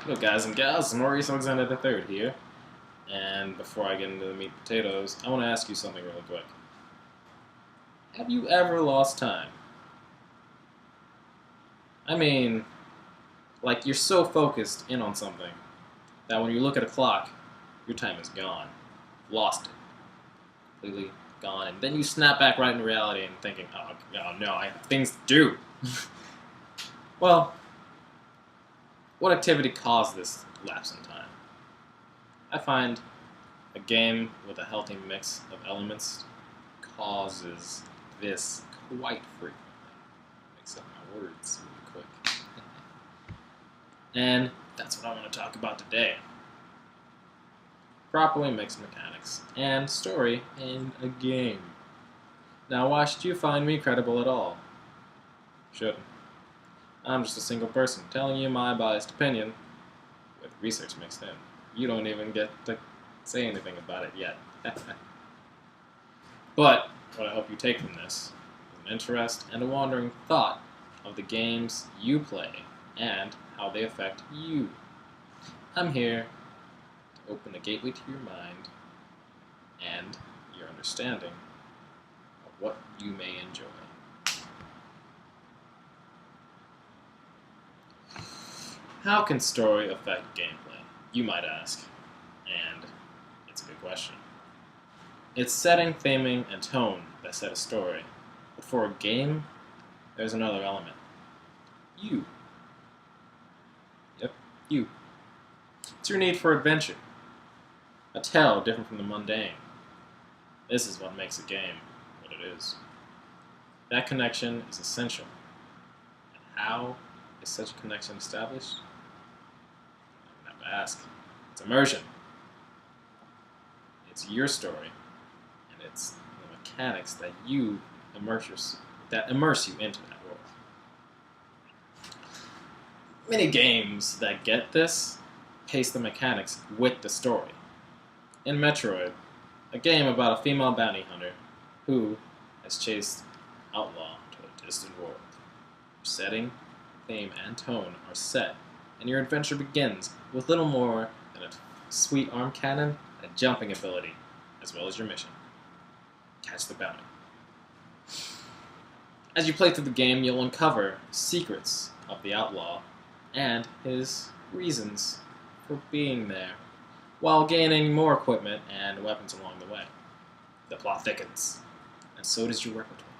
Hello guys and gals, Maurice Alexander III here. And before I get into the meat and potatoes, I want to ask you something really quick. Have you ever lost time? I mean, like you're so focused in on something that when you look at a clock, your time is gone. Lost it. Completely gone. And then you snap back right into reality and thinking, oh no, I have things to do. Well, what activity caused this lapse in time? I find a game with a healthy mix of elements causes this quite frequently. Mix up my words really quick. And that's what I want to talk about today. Properly mixed mechanics and story in a game. Now, why should you find me credible at all? Shouldn't. I'm just a single person telling you my biased opinion with research mixed in. You don't even get to say anything about it yet. But what I hope you take from this is an interest and a wandering thought of the games you play and how they affect you. I'm here to open a gateway to your mind and your understanding of what you may enjoy. How can story affect gameplay, you might ask? And it's a good question. It's setting, theming, and tone that set a story. But for a game, there's another element. You. Yep, you. It's your need for adventure. A tale different from the mundane. This is what makes a game what it is. That connection is essential. And how is such a connection established? I don't have to ask. It's immersion. It's your story, and it's the mechanics that immerse you into that world. Many games that get this pace the mechanics with the story. In Metroid, a game about a female bounty hunter who has chased outlaw to a distant world. Setting, theme, and tone are set, and your adventure begins with little more than a sweet arm cannon and a jumping ability, as well as your mission. Catch the bounty. As you play through the game, you'll uncover secrets of the outlaw and his reasons for being there, while gaining more equipment and weapons along the way. The plot thickens, and so does your repertoire.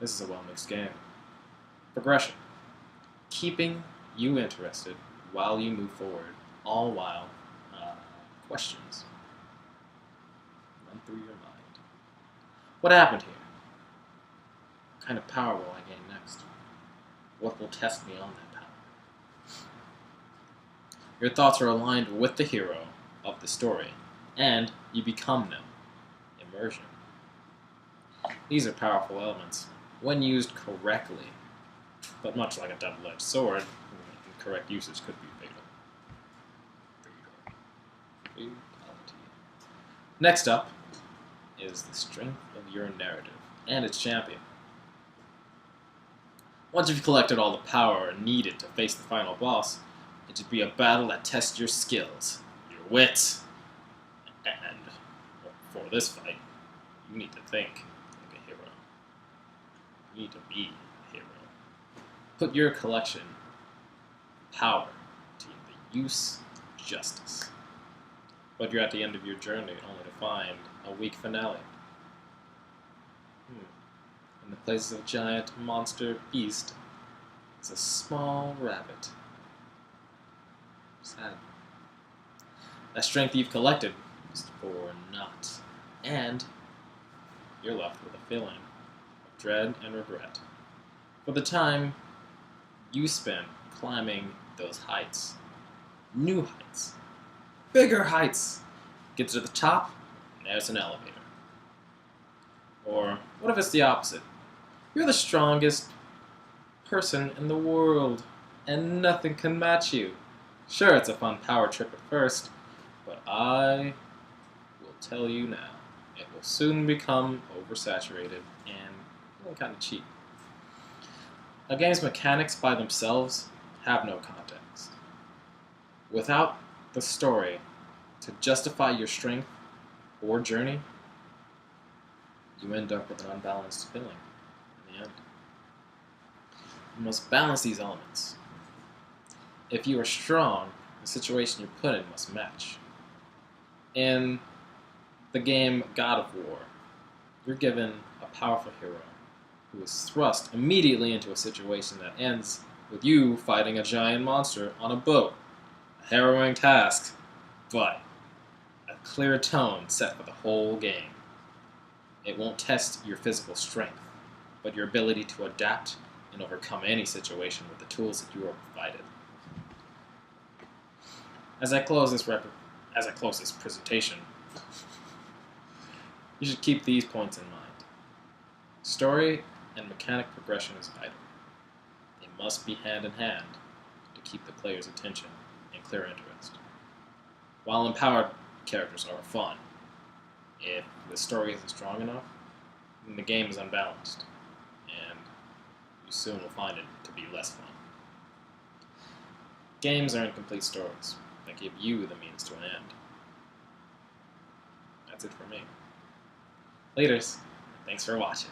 This is a well-mixed game. Progression. Keeping you interested while you move forward, all while questions run through your mind. What happened here? What kind of power will I gain next? What will test me on that power? Your thoughts are aligned with the hero of the story, and you become them. Immersion. These are powerful elements when used correctly, but much like a double-edged sword, incorrect usage could be fatal. Next up is the strength of your narrative and its champion. Once you've collected all the power needed to face the final boss, it should be a battle that tests your skills, your wit, and for this fight, you need to think like a hero. You need to be a hero. Put your collection of power to the use of justice. But you're at the end of your journey only to find a weak finale. In the place of a giant monster beast, it's a small rabbit. Sad. That strength you've collected is for naught, and you're left with a feeling of dread and regret for the time you spent climbing those heights. New heights. Bigger heights. Get to the top, and there's an elevator. Or what if it's the opposite? You're the strongest person in the world, and nothing can match you. Sure, it's a fun power trip at first, but I will tell you now, it will soon become oversaturated and kind of cheap. A game's mechanics by themselves have no context. Without the story to justify your strength or journey, you end up with an unbalanced feeling in the end. You must balance these elements. If you are strong, the situation you're put in must match. In the game God of War, you're given a powerful hero who is thrust immediately into a situation that ends with you fighting a giant monster on a boat. A harrowing task, but a clear tone set for the whole game. It won't test your physical strength, but your ability to adapt and overcome any situation with the tools that you are provided. As I close this presentation, you should keep these points in mind. Story and mechanic progression is vital. They must be hand in hand to keep the player's attention and clear interest. While empowered characters are fun, if the story isn't strong enough, then the game is unbalanced, and you soon will find it to be less fun. Games are incomplete stories that give you the means to an end. That's it for me. Laters. Thanks for watching.